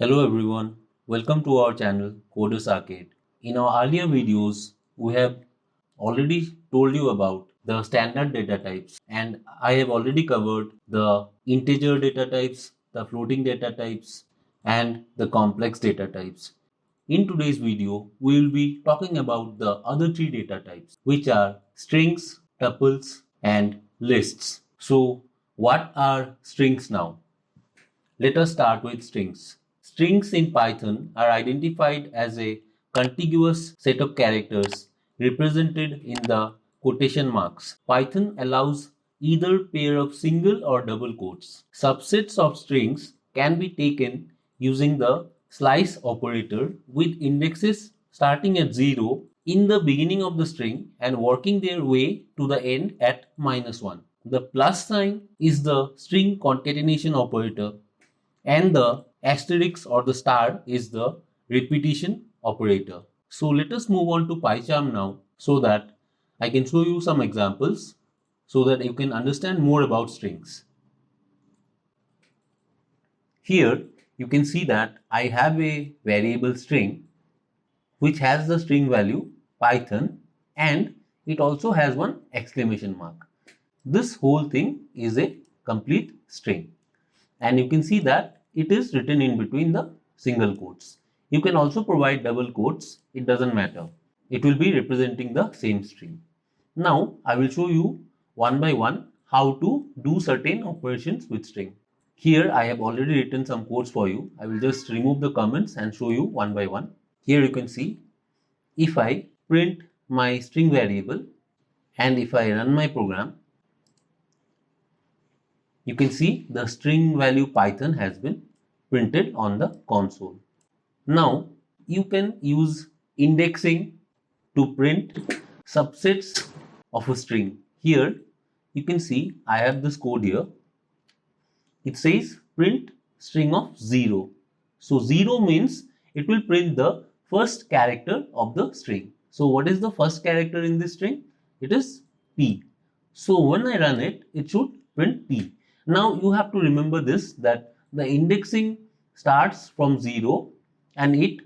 Hello everyone, welcome to our channel Coders Arcade. In our earlier videos, we have already told you about the standard data types and I have already covered the integer data types, the floating data types and the complex data types. In today's video, we will be talking about the other three data types which are strings, tuples and lists. So what are strings now? Let us start with strings. Strings in Python are identified as a contiguous set of characters represented in the quotation marks. Python allows either pair of single or double quotes. Subsets of strings can be taken using the slice operator with indexes starting at 0 in the beginning of the string and working their way to the end at -1. The plus sign is the string concatenation operator and the asterisk or the star is the repetition operator. So let us move on to PyCharm now so that I can show you some examples so that you can understand more about strings. Here you can see that I have a variable string which has the string value Python and it also has one exclamation mark. This whole thing is a complete string. And you can see that it is written in between the single quotes. You can also provide double quotes, it doesn't matter. It will be representing the same string. Now I will show you one by one how to do certain operations with string. Here I have already written some codes for you. I will just remove the comments and show you one by one. Here you can see if I print my string variable and if I run my program, you can see the string value Python has been printed on the console. Now you can use indexing to print subsets of a string. Here you can see I have this code here. It says print string of 0. So 0 means it will print the first character of the string. So what is the first character in this string? It is P. So when I run it, it should print P. Now you have to remember this, that the indexing starts from 0 and it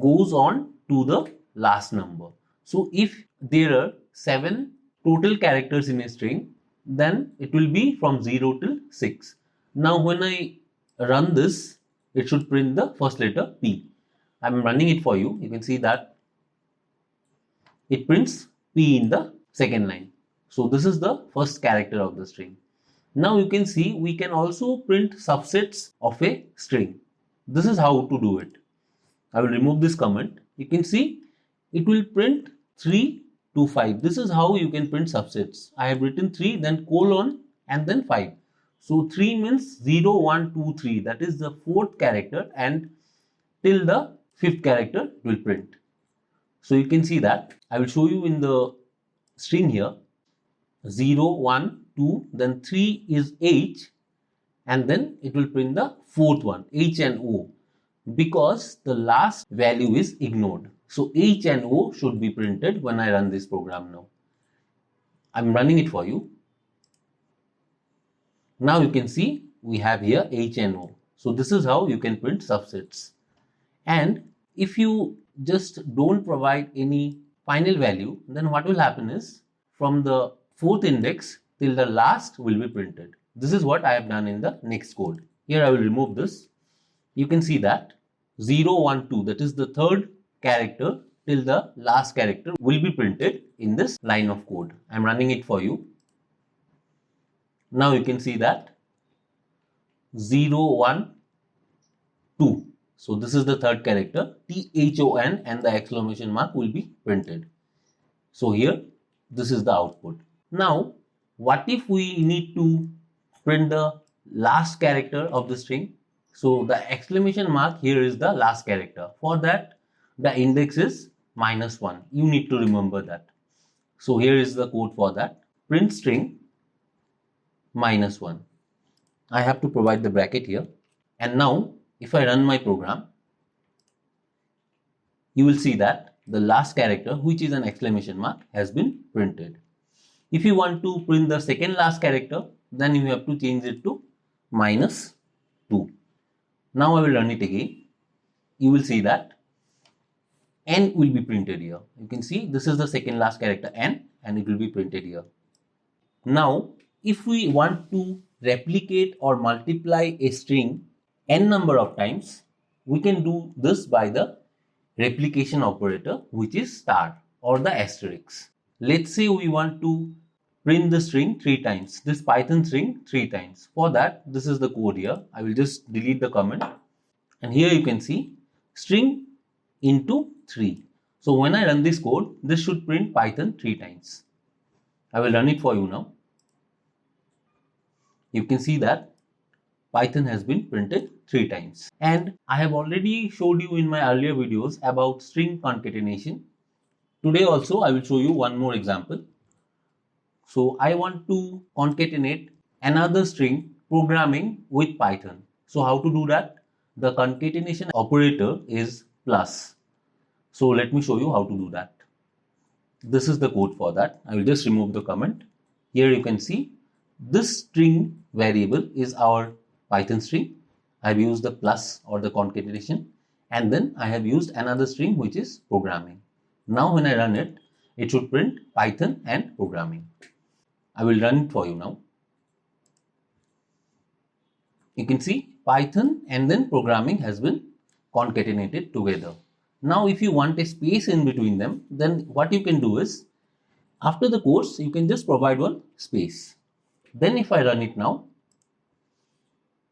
goes on to the last number. So if there are 7 total characters in a string, then it will be from 0 till 6. Now when I run this, it should print the first letter P. I am running it for you. You can see that it prints P in the second line. So this is the first character of the string. Now you can see we can also print subsets of a string. This is how to do it. I will remove this comment. You can see it will print 3 to 5. This is how you can print subsets. I have written 3, then colon and then 5. So 3 means 0, 1, 2, 3. That is the fourth character and till the fifth character will print. So you can see that. I will show you in the string here. 0, 1, 2, then 3 is H and then it will print the fourth one, H and O, because the last value is ignored. So H and O should be printed when I run this program now. I'm running it for you. Now you can see we have here H and O. So this is how you can print subsets. And if you just don't provide any final value, then what will happen is from the fourth index till the last will be printed. This is what I have done in the next code. Here I will remove this. You can see that 0, 1, 2, that is the third character till the last character will be printed in this line of code. I am running it for you. Now you can see that 0, 1, 2. So this is the third character, THON, and the exclamation mark will be printed. So here this is the output. Now what if we need to print the last character of the string? So the exclamation mark here is the last character. For that the index is -1. You need to remember that. So here is the code for that. Print string -1. I have to provide the bracket here. And now if I run my program, you will see that the last character, which is an exclamation mark, has been printed. If you want to print the second last character, then you have to change it to -2. Now I will run it again. you will see that n will be printed here. You can see this is the second last character n, and it will be printed here. Now, if we want to replicate or multiply a string n number of times, we can do this by the replication operator, which is star or the asterisk. Let's say we want to print the string 3 times, this Python string 3 times. For that, this is the code here. I will just delete the comment, and here you can see string into 3. So when I run this code, this should print Python 3 times. I will run it for you now. You can see that Python has been printed 3 times. And I have already showed you in my earlier videos about string concatenation. Today also I will show you one more example. So I want to concatenate another string programming with Python. So how to do that? The concatenation operator is plus. So let me show you how to do that. This is the code for that. I will just remove the comment. Here you can see this string variable is our Python string. I have used the plus or the concatenation, and then I have used another string which is programming. Now when I run it, it should print Python and programming. I will run it for you now. You can see Python and then programming has been concatenated together. Now if you want a space in between them, then what you can do is, after the quotes, you can just provide one space. Then if I run it now,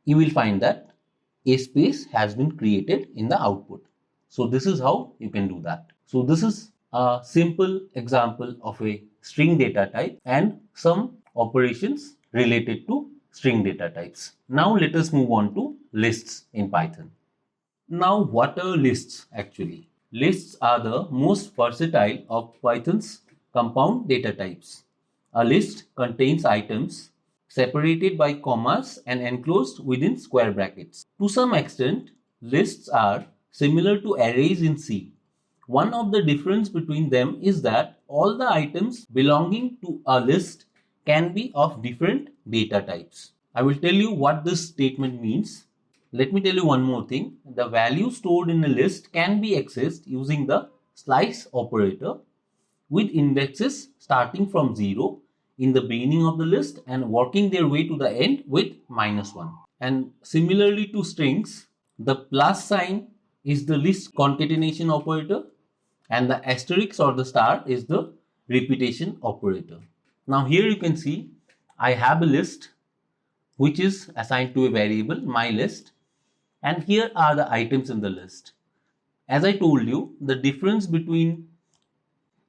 you will find that a space has been created in the output. So this is how you can do that. So this is a simple example of a string data type and some operations related to string data types. Now let us move on to lists in Python. Now what are lists actually? Lists are the most versatile of Python's compound data types. A list contains items separated by commas and enclosed within square brackets. To some extent, lists are similar to arrays in C. One of the difference between them is that all the items belonging to a list can be of different data types. I will tell you what this statement means. Let me tell you one more thing. The value stored in a list can be accessed using the slice operator with indexes starting from 0 in the beginning of the list and working their way to the end with -1. And similarly to strings, the plus sign is the list concatenation operator and the asterisk or the star is the repetition operator. Now here you can see I have a list which is assigned to a variable, my list, and here are the items in the list. As I told you, the difference between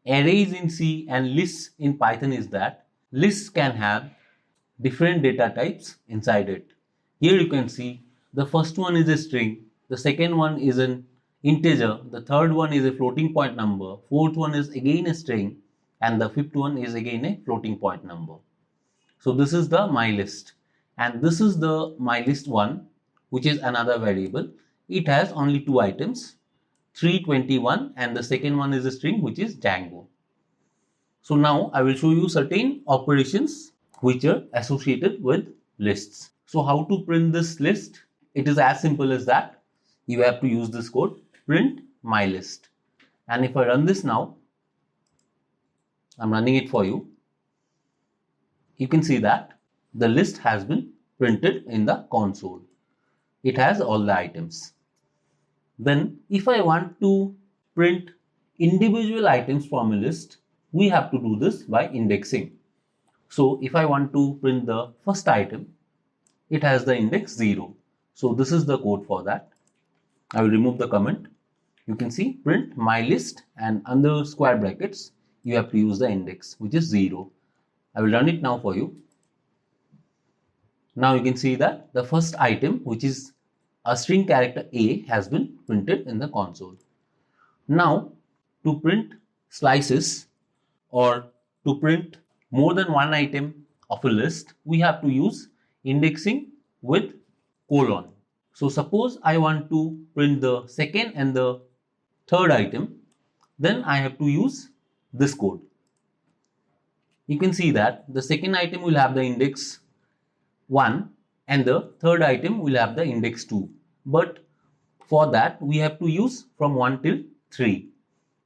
arrays in C and lists in Python is that lists can have different data types inside it. Here you can see the first one is a string, the second one is an integer, the third one is a floating point number, fourth one is again a string, and the fifth one is again a floating point number. So this is the my list, and this is the my list 1, which is another variable. It has only 2 items, 321, and the second one is a string which is Django. So now I will show you certain operations which are associated with lists. So how to print this list? It is as simple as that. You have to use this code, print my list. And if I run this now, I'm running it for you. You can see that the list has been printed in the console. It has all the items. Then if I want to print individual items from a list, we have to do this by indexing. So if I want to print the first item, it has the index 0. So this is the code for that. I will remove the comment. You can see print my list, and under square brackets you have to use the index which is 0. I will run it now for you. Now you can see that the first item, which is a string character A, has been printed in the console. Now to print slices or to print more than one item of a list, we have to use indexing with colon. So suppose I want to print the second and the third item, then I have to use this code. You can see that the second item will have the index 1 and the third item will have the index 2. But For that, we have to use from 1 till 3.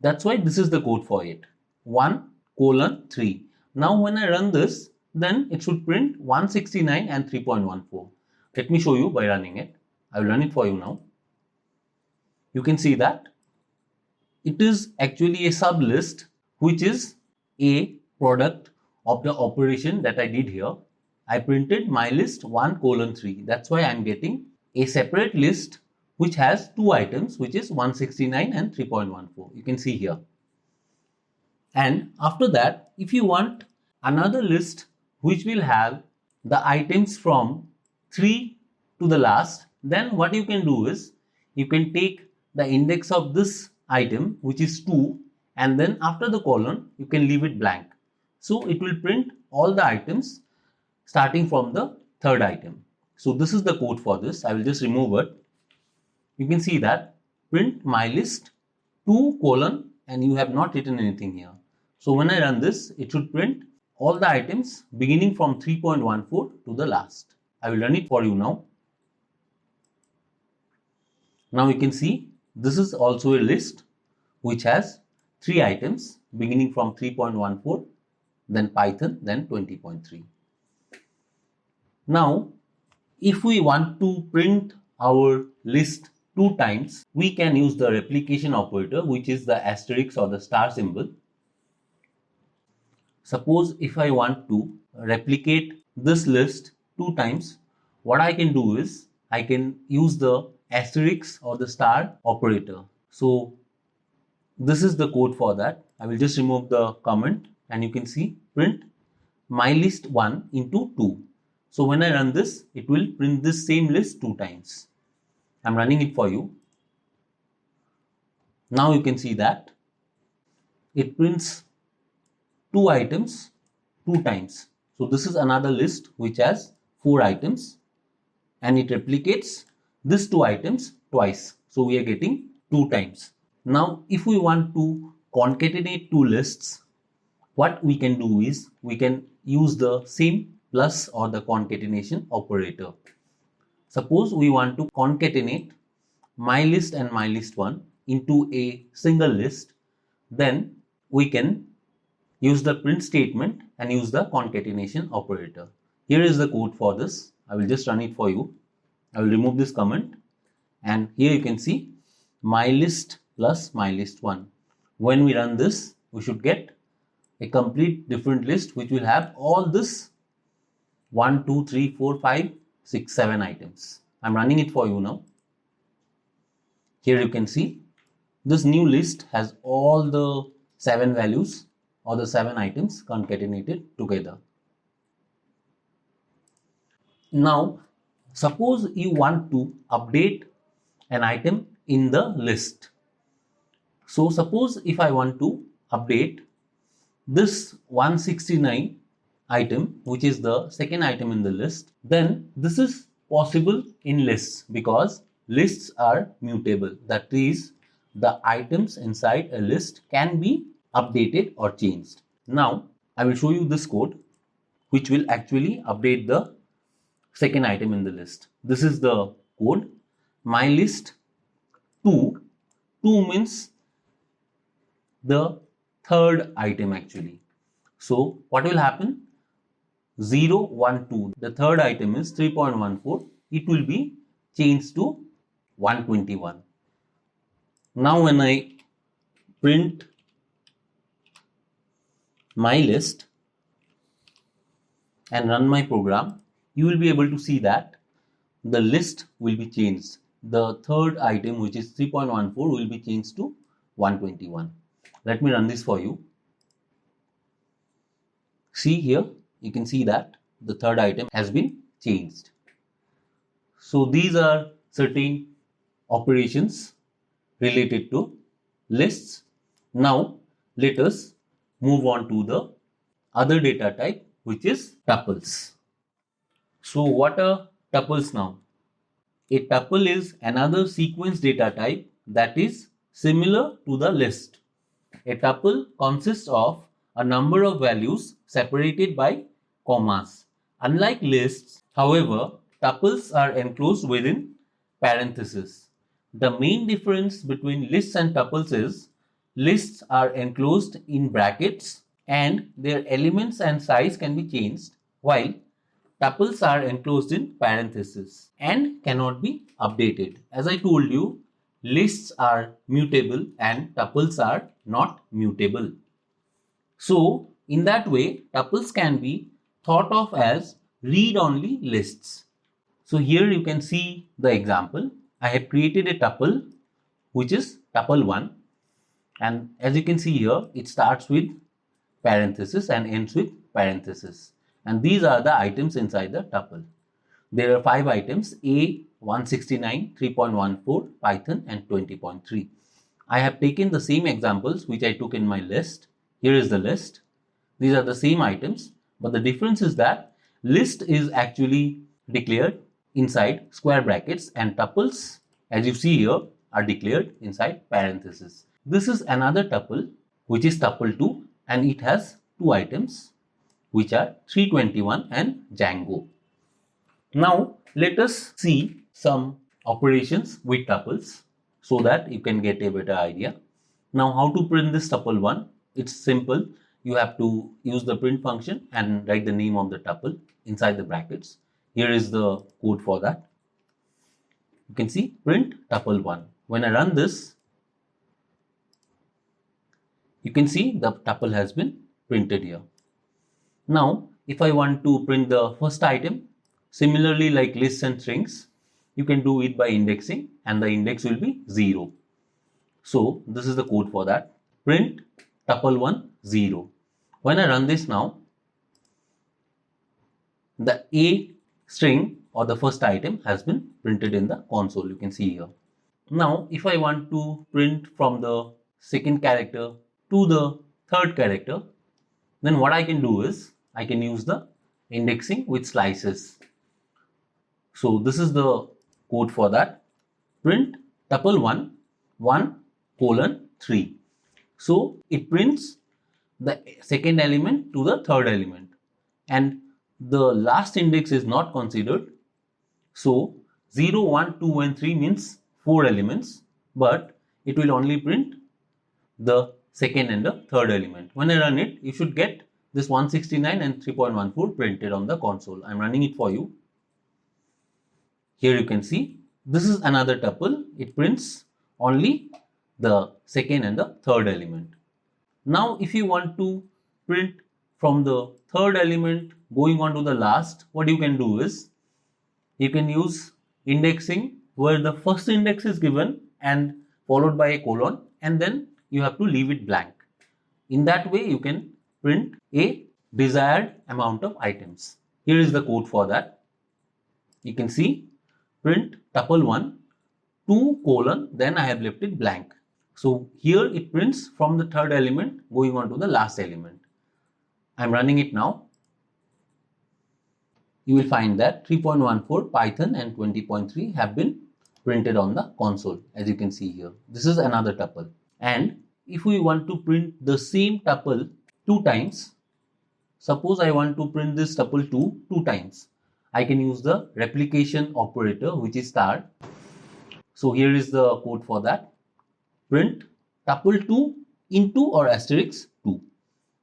That's why this is the code for it. 1:3. Now when I run this, then it should print 169 and 3.14. Let me show you by running it. I will run it for you now. You can see that it is actually a sublist which is a product of the operation that I did here. I printed my list 1:3. That's why I'm getting a separate list which has two items, which is 169 and 3.14. You can see here. And after that, if you want another list which will have the items from 3 to the last, then what you can do is you can take the index of this item, which is 2, and then after the colon you can leave it blank. So it will print all the items starting from the third item. So this is the code for this. I will just remove it. You can see that print my list 2 colon, and you have not written anything here. So when I run this, it should print all the items beginning from 3.14 to the last. I will run it for you now. Now you can see this is also a list which has 3 items beginning from 3.14, then Python, then 20.3. Now, if we want to print our list 2 times, we can use the replication operator, which is the asterisk or the star symbol. Suppose if I want to replicate this list 2 times, what I can do is I can use the asterisk or the star operator. So this is the code for that. I will just remove the comment, and you can see print my list 1 into 2. So when I run this, it will print this same list 2 times. I'm running it for you. Now you can see that it prints 2 items 2 times. So this is another list which has 4 items, and it replicates these 2 items twice. So we are getting 2 times. Now if we want to concatenate 2 lists, what we can do is we can use the same plus or the concatenation operator. Suppose we want to concatenate my list and my list 1 into a single list, then we can use the print statement and use the concatenation operator. Here is the code for this. I will just run it for you. I will remove this comment, and here you can see my list plus my list 1. When we run this, we should get a complete different list which will have all this 1, 2, 3, 4, 5, 6, 7 items. I'm running it for you now. Here you can see this new list has all the 7 values or the 7 items concatenated together. Now suppose you want to update an item in the list. So suppose if I want to update this 169 item, which is the second item in the list, then this is possible in lists because lists are mutable. That is, the items inside a list can be updated or changed. Now I will show you this code which will actually update the second item in the list. This is the code. My list 2 means the third item actually. So what will happen? 0, 1, 2. The third item is 3.14. It will be changed to 121. Now when I print my list and run my program, you will be able to see that the list will be changed. The third item, which is 3.14, will be changed to 121. Let me run this for you. See here, you can see that the third item has been changed. So these are certain operations related to lists. Now let us move on to the other data type, which is tuples. So what are tuples now? A tuple is another sequence data type that is similar to the list. A tuple consists of a number of values separated by commas. Unlike lists, however, tuples are enclosed within parentheses. The main difference between lists and tuples is lists are enclosed in brackets and their elements and size can be changed, while tuples are enclosed in parentheses and cannot be updated. As I told you, lists are mutable and tuples are not mutable. So, in that way, tuples can be thought of as read-only lists. So here you can see the example. I have created a tuple which is tuple 1, and as you can see here, it starts with parenthesis and ends with parenthesis, and these are the items inside the tuple. There are 5 items: A, 169, 3.14, Python and 20.3. I have taken the same examples which I took in my list. Here is the list. These are the same items, but the difference is that list is actually declared inside square brackets and tuples, as you see here, are declared inside parentheses. This is another tuple which is tuple 2, and it has 2 items which are 321 and Django. Now let us see some operations with tuples so that you can get a better idea. Now how to print this tuple 1? It's simple. You have to use the print function and write the name of the tuple inside the brackets. Here is the code for that. You can see print tuple 1. When I run this, you can see the tuple has been printed here. Now, if I want to print the first item, similarly like lists and strings, you can do it by indexing, and the index will be 0. So, this is the code for that. Print tuple 1 0. When I run this now, the A string or the first item has been printed in the console. You can see here. Now, if I want to print from the second character to the third character, then what I can do is I can use the indexing with slices. So this is the code for that. Print tuple 1 1:3. So it prints the second element to the third element, and the last index is not considered. So 0, 1, 2 and 3 means 4 elements, but it will only print the second and the third element. When I run it, you should get this 169 and 3.14 printed on the console. I'm running it for you. Here you can see this is another tuple. It prints only the second and the third element. Now if you want to print from the third element going on to the last, what you can do is you can use indexing where the first index is given and followed by a colon, and then you have to leave it blank. In that way you can print a desired amount of items. Here is the code for that. You can see print tuple 1 2 colon, then I have left it blank. So here it prints from the third element going on to the last element. I'm running it now. You will find that 3.14, Python and 20.3 have been printed on the console, as you can see here. This is another tuple. And if we want to print the same tuple 2 times, suppose I want to print this tuple 2 times, I can use the replication operator, which is star. So here is the code for that. Print tuple 2 into or asterisk 2.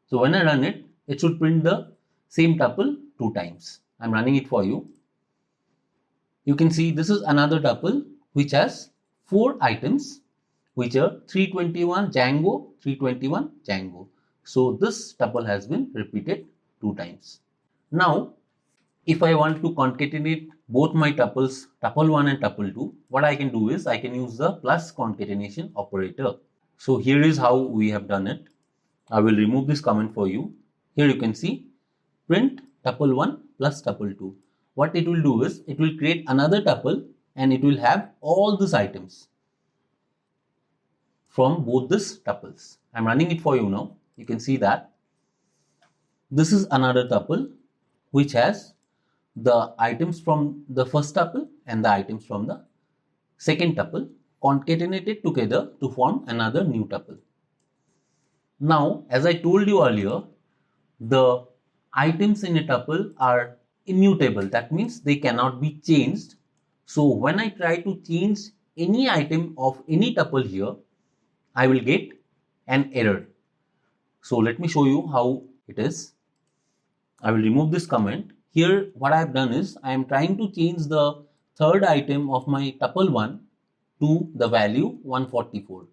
So when I run it, it should print the same tuple 2 times. I'm running it for you. You can see this is another tuple which has 4 items, which are 321 Django, 321 Django. So this tuple has been repeated 2 times. Now, if I want to concatenate both my tuples, tuple 1 and tuple 2, what I can do is I can use the plus concatenation operator. So here is how we have done it. I will remove this comment for you. Here you can see print tuple 1 plus tuple 2. What it will do is it will create another tuple and it will have all these items from both these tuples. I'm running it for you now. You can see that this is another tuple which has the items from the first tuple and the items from the second tuple concatenated together to form another new tuple. Now, as I told you earlier, the items in a tuple are immutable. That means they cannot be changed. So when I try to change any item of any tuple here, I will get an error. So let me show you how it is. I will remove this comment. Here what I have done is I am trying to change the third item of my tuple 1 to the value 144.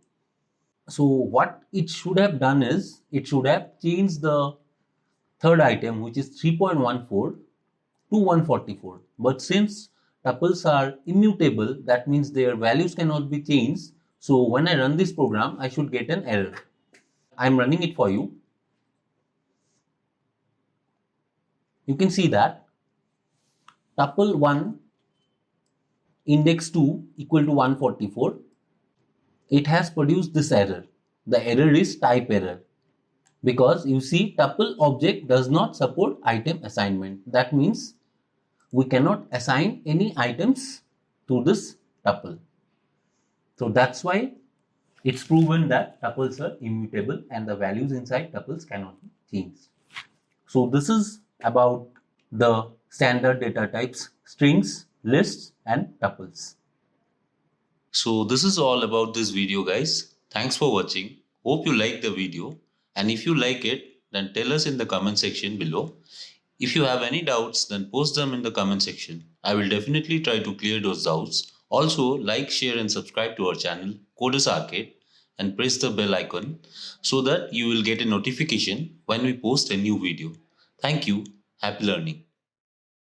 So what it should have done is it should have changed the third item, which is 3.14, to 144. But since tuples are immutable, that means their values cannot be changed. So when I run this program, I should get an error. I am running it for you. You can see that tuple 1 index 2 equal to 144. It has produced this error. The error is type error, because you see tuple object does not support item assignment. That means we cannot assign any items to this tuple. So that's why it's proven that tuples are immutable and the values inside tuples cannot be changed. So this is about the standard data types: strings, lists, and tuples. So this is all about this video, guys. Thanks for watching. Hope you like the video, and if you like it, then tell us in the comment section below. If you have any doubts, then post them in the comment section. I will definitely try to clear those doubts. Also, like, share and subscribe to our channel Coders Arcade and press the bell icon so that you will get a notification when we post a new video. Thank you. Happy learning.